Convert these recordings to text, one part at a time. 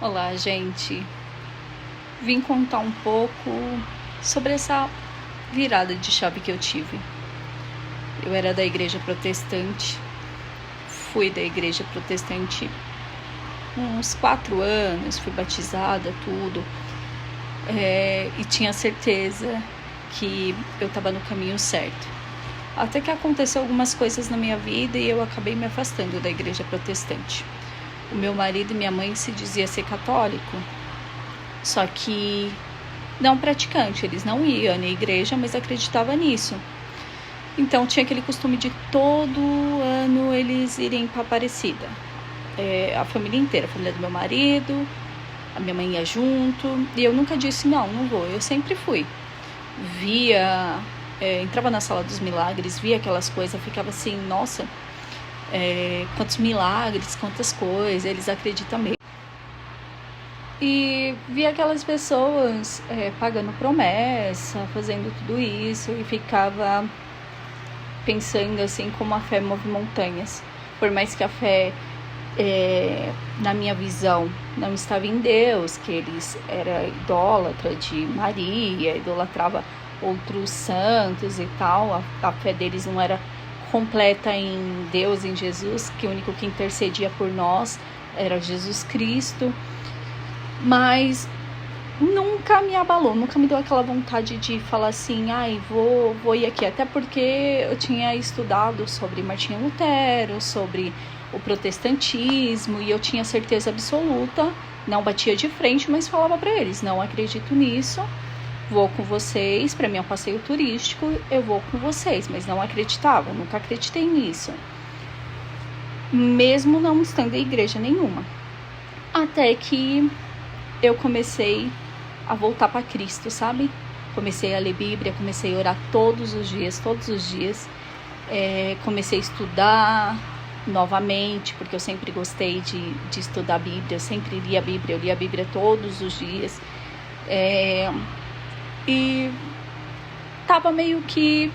Olá, gente. Vim contar um pouco sobre essa virada de chave que eu tive. Eu era da igreja protestante, fui da igreja protestante uns 4 anos, fui batizada, tudo, e tinha certeza que eu estava no caminho certo. Até que aconteceu algumas coisas na minha vida e eu acabei me afastando da igreja protestante. O meu marido e minha mãe se dizia ser católico, só que não praticante. Eles não iam na igreja, mas acreditavam nisso. Então tinha aquele costume de todo ano eles irem para Aparecida. A família inteira, a família do meu marido, a minha mãe ia junto. E eu nunca disse não vou. Eu sempre fui. Via, entrava na Sala dos Milagres, via aquelas coisas, ficava assim, nossa, quantos milagres, quantas coisas, eles acreditam mesmo. E via aquelas pessoas pagando promessa, fazendo tudo isso, e ficava pensando assim como a fé move montanhas. Por mais que a fé, na minha visão, não estava em Deus, que eles eram idólatra de Maria, idolatrava outros santos e tal, a fé deles não era completa em Deus, em Jesus, que o único que intercedia por nós era Jesus Cristo. Mas nunca me abalou, nunca me deu aquela vontade de falar assim, vou ir aqui. Até porque eu tinha estudado sobre Martinho Lutero, sobre o protestantismo, e eu tinha certeza absoluta, não batia de frente, mas falava para eles, não acredito nisso, vou com vocês, para mim é um passeio turístico, eu vou com vocês, mas não acreditava, nunca acreditei nisso, mesmo não estando em igreja nenhuma. Até que eu comecei a voltar para Cristo, sabe? Comecei a ler Bíblia, comecei a orar todos os dias, comecei a estudar novamente, porque eu sempre gostei de estudar a Bíblia, eu sempre lia a Bíblia, eu lia a Bíblia todos os dias, e estava meio que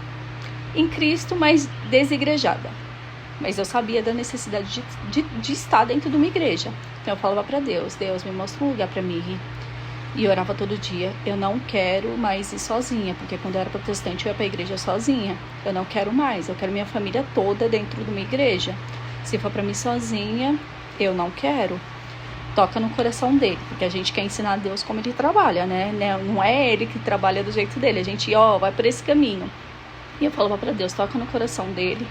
em Cristo, mas desigrejada. Mas eu sabia da necessidade de estar dentro de uma igreja. Então eu falava para Deus, me mostra um lugar para mim ir. E eu orava todo dia, eu não quero mais ir sozinha, porque quando eu era protestante eu ia para a igreja sozinha. Eu não quero mais, eu quero minha família toda dentro de uma igreja. Se for para mim sozinha, eu não quero. Toca no coração dele, porque a gente quer ensinar a Deus como ele trabalha, né? Não é ele que trabalha do jeito dele, a gente, vai por esse caminho. E eu falava para Deus, toca no coração dele,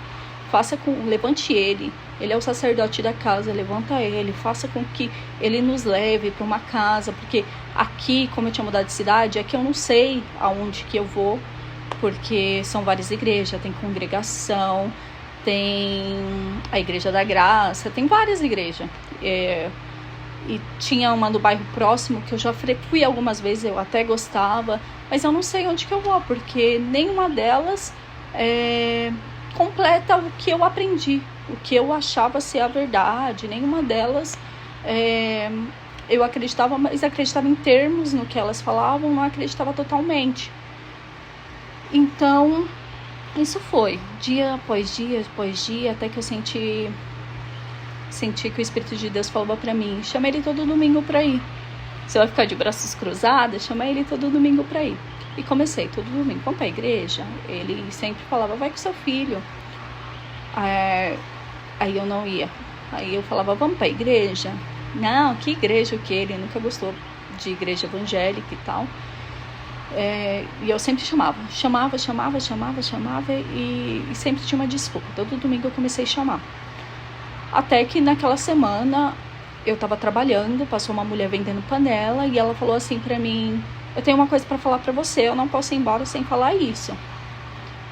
levante ele é o sacerdote da casa, levanta ele, faça com que ele nos leve para uma casa, porque aqui, como eu tinha mudado de cidade, aqui eu não sei aonde que eu vou, porque são várias igrejas, tem congregação, tem a Igreja da Graça, tem várias igrejas, e tinha uma no bairro próximo que eu já fui algumas vezes, eu até gostava, mas eu não sei onde que eu vou, porque nenhuma delas completa o que eu aprendi, o que eu achava ser a verdade. Nenhuma delas eu acreditava, mas acreditava em termos no que elas falavam, não acreditava totalmente. Então isso foi dia após dia, até que eu senti que o Espírito de Deus falava para mim, chama ele todo domingo para ir. Você vai ficar de braços cruzados, chama ele todo domingo para ir. E comecei todo domingo, vamos para a igreja? Ele sempre falava, vai com seu filho. Aí eu não ia. Aí eu falava, vamos para a igreja? Não, que igreja o que? Ele nunca gostou de igreja evangélica e tal. E eu sempre chamava e sempre tinha uma desculpa. Todo domingo eu comecei a chamar. Até que naquela semana eu tava trabalhando, passou uma mulher vendendo panela e ela falou assim pra mim, eu tenho uma coisa pra falar pra você, eu não posso ir embora sem falar isso.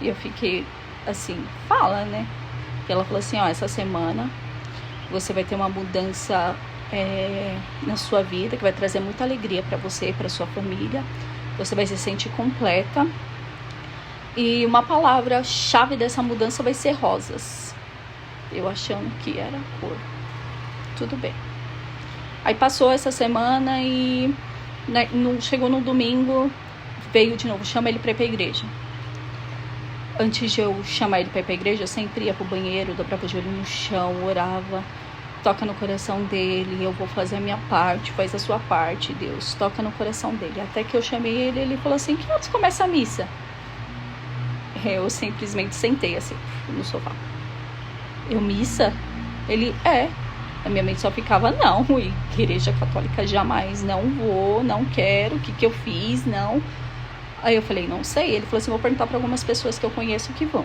E eu fiquei assim, fala, né? E ela falou assim, essa semana você vai ter uma mudança na sua vida, que vai trazer muita alegria pra você e pra sua família. Você vai se sentir completa. E uma palavra-chave dessa mudança vai ser rosas. Eu achando que era cor. Tudo bem. Aí passou essa semana e chegou no domingo, veio de novo, chama ele pra ir pra igreja. Antes de eu chamar ele pra ir pra igreja, eu sempre ia pro banheiro, dobrava o joelho no chão, orava. toca no coração dele, eu vou fazer a minha parte, faz a sua parte, Deus, toca no coração dele. Até que eu chamei ele falou assim, que horas começa a missa? Eu simplesmente sentei assim, no sofá. Missa? Ele, a minha mente só ficava, não, igreja católica jamais, não vou, não quero, o que eu fiz, não. Aí eu falei, não sei. Ele falou assim, vou perguntar para algumas pessoas que eu conheço que vão.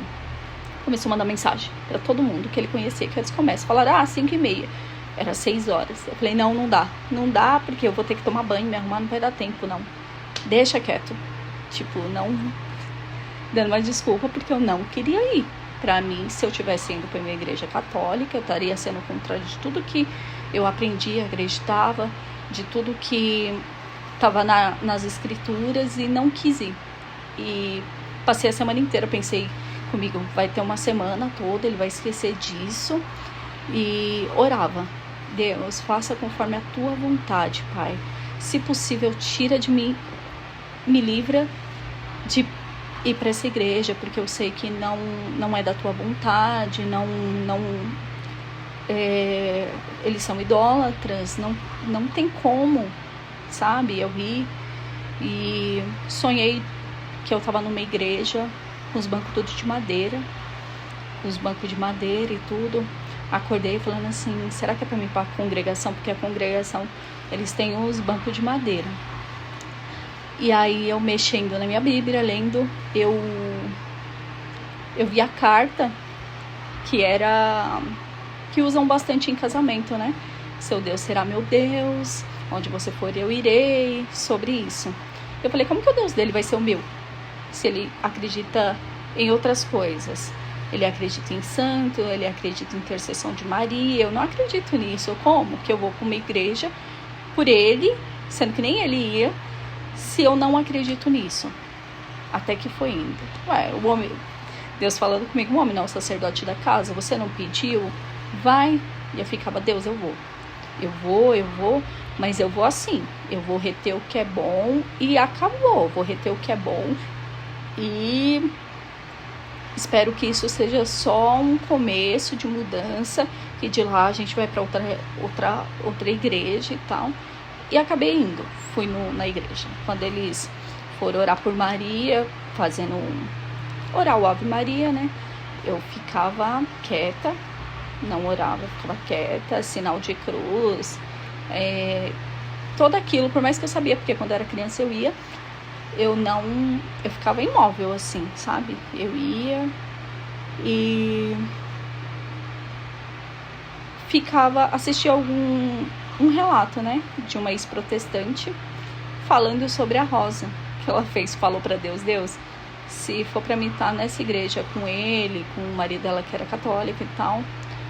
Começou a mandar mensagem para todo mundo que ele conhecia, que eles começam. Falaram, 5h30. Era 6 horas. Eu falei, não dá. Não dá, porque eu vou ter que tomar banho, me arrumar, não vai dar tempo, não. Deixa quieto. Tipo, não dando uma desculpa, porque eu não queria ir. Pra mim, se eu tivesse indo para uma igreja católica, eu estaria sendo contrário de tudo que eu aprendi, acreditava, de tudo que estava nas escrituras, e não quis ir. E passei a semana inteira, pensei comigo, vai ter uma semana toda, ele vai esquecer disso. E orava, Deus, faça conforme a tua vontade, Pai. Se possível, tira de mim, me livra de ir para essa igreja, porque eu sei que não é da tua vontade, eles são idólatras, não tem como, sabe? Eu ri e sonhei que eu estava numa igreja com os bancos todos de madeira, e tudo. Acordei falando assim, será que é para mim ir para a congregação? Porque a congregação, eles têm os bancos de madeira. E aí eu mexendo na minha Bíblia, lendo, eu vi a carta que usam bastante em casamento, né? Seu Deus será meu Deus, onde você for eu irei, sobre isso. Eu falei, como que o Deus dele vai ser o meu? Se ele acredita em outras coisas. Ele acredita em santo, ele acredita em intercessão de Maria, eu não acredito nisso. Como que eu vou para uma igreja por ele, sendo que nem ele ia, se eu não acredito nisso? Até que foi indo. O homem, Deus falando comigo, o homem não é o sacerdote da casa, você não pediu? Vai. E eu ficava, Deus, eu vou, mas eu vou assim, eu vou reter o que é bom e acabou, vou reter o que é bom e espero que isso seja só um começo de mudança, que de lá a gente vai para outra igreja e tal. E acabei indo, fui na igreja. Quando eles foram orar por Maria, orar o Ave Maria, né? Eu ficava quieta, não orava, ficava quieta, sinal de cruz, tudo aquilo, por mais que eu sabia, porque quando eu era criança eu ia, eu ficava imóvel assim, sabe? Eu ia e assistia um relato, né, de uma ex-protestante falando sobre a Rosa, que ela falou para Deus, se for para mim estar nessa igreja com ele, com o marido dela que era católico e tal,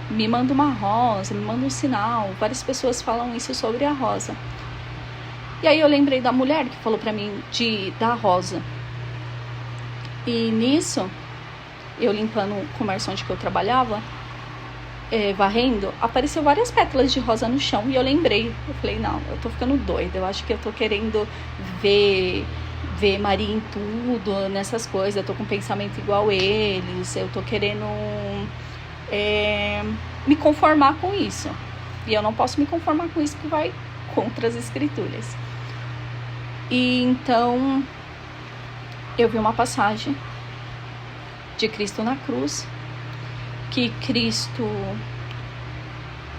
me manda uma rosa, me manda um sinal. Várias pessoas falam isso sobre a rosa. E aí eu lembrei da mulher que falou para mim da rosa. E nisso, eu limpando o comércio onde que eu trabalhava, varrendo, apareceu várias pétalas de rosa no chão. E eu lembrei, eu falei, não, eu tô ficando doida, eu acho que eu tô querendo ver Maria em tudo, nessas coisas, eu tô com um pensamento igual eles, eu tô querendo me conformar com isso. E eu não posso me conformar com isso, que vai contra as escrituras. E então eu vi uma passagem de Cristo na cruz, que Cristo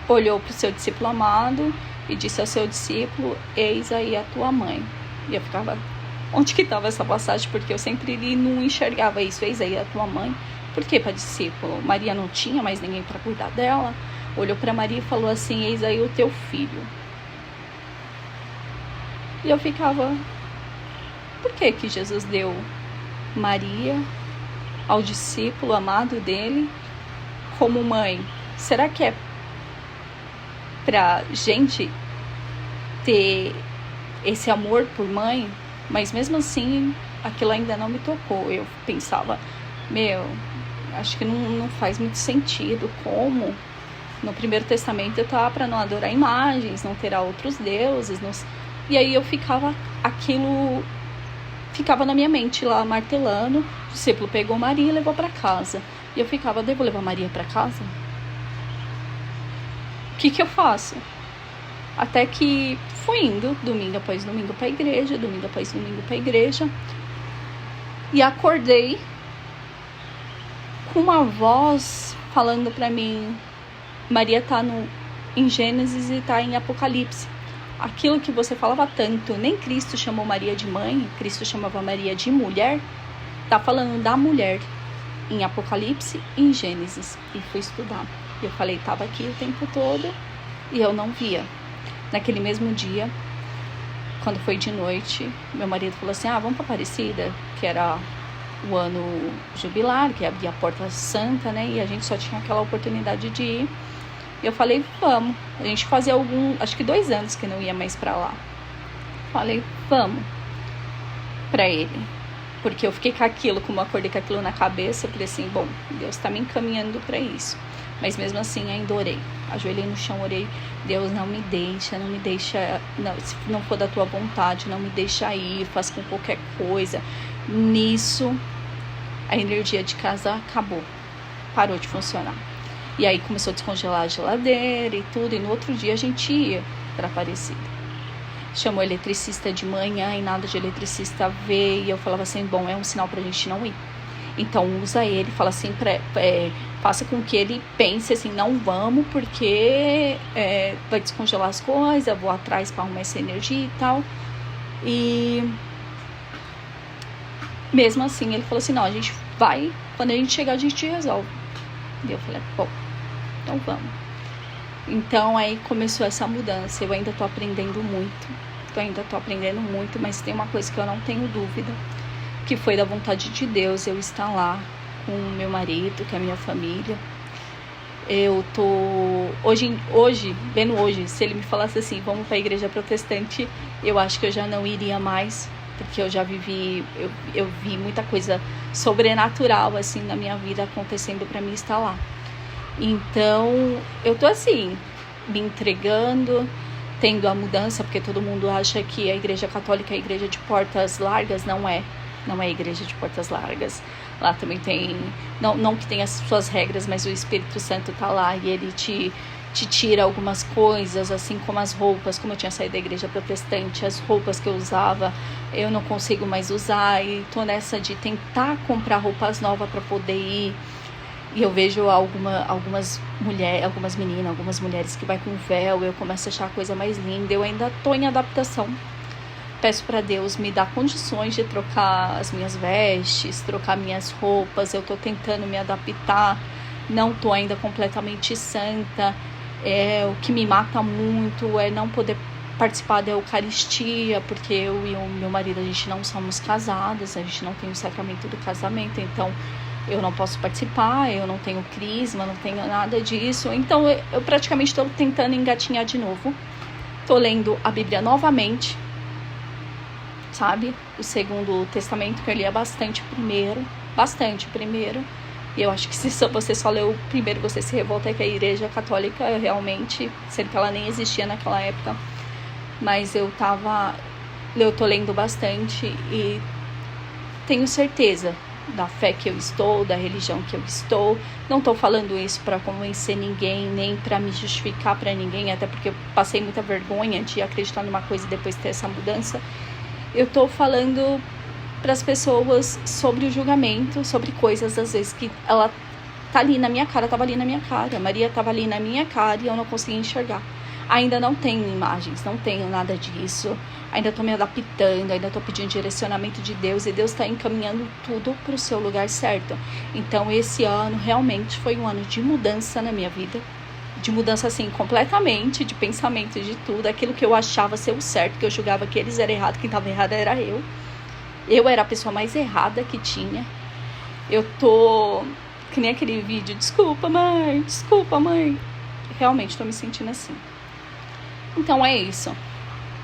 olhou para o seu discípulo amado e disse ao seu discípulo, eis aí a tua mãe. E eu ficava, onde que estava essa passagem? Porque eu sempre não enxergava isso, eis aí a tua mãe. Por que para discípulo? Maria não tinha mais ninguém para cuidar dela. Olhou para Maria e falou assim, eis aí o teu filho. E eu ficava, por que Jesus deu Maria ao discípulo amado dele como mãe? Será que é pra gente ter esse amor por mãe? Mas mesmo assim, aquilo ainda não me tocou. Eu pensava, acho que não faz muito sentido. Como no Primeiro Testamento tá para não adorar imagens, não terá outros deuses. E aí eu ficava, aquilo ficava na minha mente lá, martelando. O discípulo pegou Maria e levou para casa. E eu ficava, devo levar Maria para casa? que eu faço? Até que fui indo, domingo após domingo pra igreja, domingo após domingo pra igreja. E acordei com uma voz falando pra mim, Maria tá em Gênesis e tá em Apocalipse. Aquilo que você falava tanto, nem Cristo chamou Maria de mãe, Cristo chamava Maria de mulher, tá falando da mulher em Apocalipse e em Gênesis. E fui estudar. E eu falei, tava aqui o tempo todo e eu não via. Naquele mesmo dia, quando foi de noite, meu marido falou assim, vamos pra Aparecida, que era o ano jubilar, que abria a Porta Santa, né? E a gente só tinha aquela oportunidade de ir. E eu falei, vamos. A gente fazia acho que 2 anos que não ia mais pra lá. Falei, vamos pra ele. Porque eu fiquei com aquilo, como eu acordei com aquilo na cabeça, eu falei assim, bom, Deus tá me encaminhando pra isso. Mas mesmo assim ainda orei. Ajoelhei no chão, orei, Deus, não me deixa, não, se não for da tua vontade, não me deixa ir, faz com qualquer coisa. Nisso, a energia de casa acabou, parou de funcionar. E aí começou a descongelar a geladeira e tudo, e no outro dia a gente ia pra Aparecida. Chamou o eletricista de manhã e nada de eletricista veio, e eu falava assim, bom, é um sinal pra gente não ir. Então usa ele, fala assim, faça com que ele pense assim, não vamos, porque vai descongelar as coisas, eu vou atrás pra arrumar essa energia e tal. E mesmo assim, ele falou assim, não, a gente vai, quando a gente chegar a gente resolve. E eu falei, bom, então vamos. Então aí começou essa mudança, eu ainda tô aprendendo muito, mas tem uma coisa que eu não tenho dúvida, que foi da vontade de Deus eu estar lá com o meu marido, com a minha família. Eu tô... Hoje, se ele me falasse assim, vamos pra igreja protestante, eu acho que eu já não iria mais, porque eu já vivi, eu vi muita coisa sobrenatural, assim, na minha vida acontecendo pra mim estar lá. Então, eu tô assim, me entregando, tendo a mudança, porque todo mundo acha que a igreja católica é a igreja de portas largas, não é a igreja de portas largas. Lá também tem, não que tenha as suas regras, mas o Espírito Santo tá lá e ele te tira algumas coisas, assim como as roupas. Como eu tinha saído da igreja protestante, as roupas que eu usava, eu não consigo mais usar, e tô nessa de tentar comprar roupas novas para poder ir. E eu vejo algumas meninas, algumas mulheres que vai com véu, eu começo a achar a coisa mais linda. Eu ainda tô em adaptação. Peço para Deus me dar condições de trocar as minhas vestes, trocar minhas roupas. Eu tô tentando me adaptar, não tô ainda completamente santa. O que me mata muito é não poder participar da Eucaristia, porque eu e o meu marido, a gente não somos casados, a gente não tem o sacramento do casamento, então eu não posso participar, eu não tenho crisma, não tenho nada disso. Então eu praticamente estou tentando engatinhar de novo. Tô lendo a Bíblia novamente, sabe? O Segundo Testamento, que eu lia bastante primeiro. E eu acho que se você só leu o primeiro, você se revolta, que a igreja católica realmente, sendo que ela nem existia naquela época. Mas eu tô lendo bastante e tenho certeza da fé que eu estou, da religião que eu estou. Não tô falando isso para convencer ninguém, nem para me justificar para ninguém, até porque eu passei muita vergonha de acreditar numa coisa e depois ter essa mudança. Eu tô falando para as pessoas sobre o julgamento, sobre coisas às vezes que ela tá ali na minha cara, tava ali na minha cara, Maria tava ali na minha cara e eu não conseguia enxergar. Ainda não tenho imagens, não tenho nada disso, ainda tô me adaptando, ainda tô pedindo direcionamento de Deus, e Deus tá encaminhando tudo pro seu lugar certo. Então esse ano realmente foi um ano de mudança na minha vida, de mudança assim completamente, de pensamento, de tudo. Aquilo que eu achava ser o certo, que eu julgava que eles eram errados, quem tava errado era eu era a pessoa mais errada que tinha. Eu tô que nem aquele vídeo, desculpa mãe, realmente tô me sentindo assim. Então é isso.